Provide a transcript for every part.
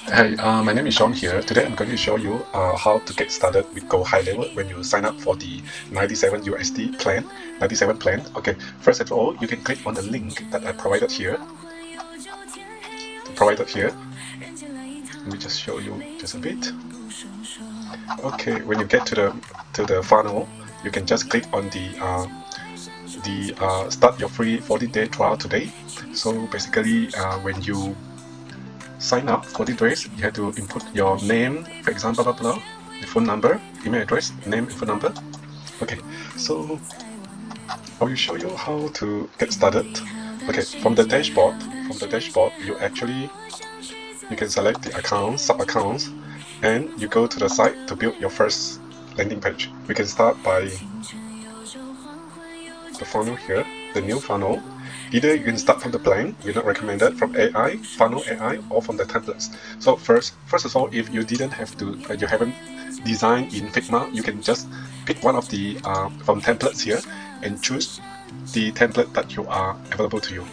Hi, my name is Sean here. Today I'm going to show you how to get started with GoHighLevel when you sign up for the 97 USD plan, 97 plan. Okay, first of all, you can click on the link that I provided here. Let me just show you just a bit. Okay, when you get to the funnel, you can just click on the start your free 14-day trial today. So basically, when you sign up for the days, you have to input your name, for example, blah, blah, blah, the phone number, email address, name, phone number. Okay, so I will show you how to get started. Okay, from the dashboard, you can select the accounts, sub-accounts, and you go to the site to build your first landing page. We can start by the funnel here, the new funnel. Either you can start from the blank, we're not recommended, from AI, funnel AI, or from the templates. So first of all, if you didn't have to, you haven't designed in Figma, you can just pick one of the from templates here and choose the template that you are available to you,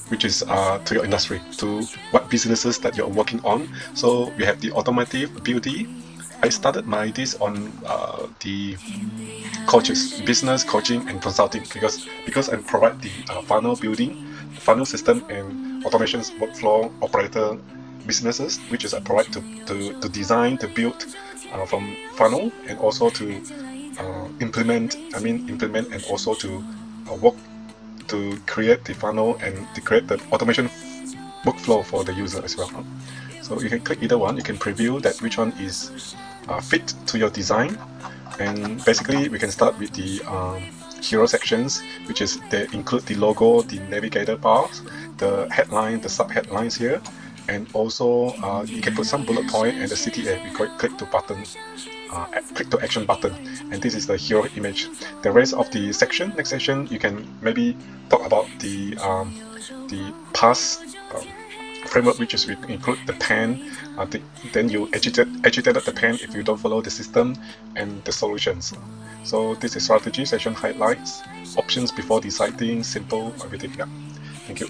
which is to your industry, to what businesses that you're working on. So we have the automotive, beauty. I started my this on the coaches, business coaching and consulting, because I provide the funnel building, funnel system and automations workflow operator businesses, which is I provide to design, to build from funnel, and also to implement and also to work to create the funnel and to create the automation workflow for the user as well. So you can click either one, you can preview that which one is fit to your design. And basically we can start with the hero sections, which is they include the logo, the navigator bars, the headline, the sub headlines here, and also you can put some bullet point and the CTA. We click to button, click to action button, and this is the hero image. The rest of the section, next section, you can maybe talk about the past framework, which is include the pen, then you agitated the pen if you don't follow the system, and the solutions. So this is strategy, session highlights, options before deciding, simple, everything. Yeah. Thank you.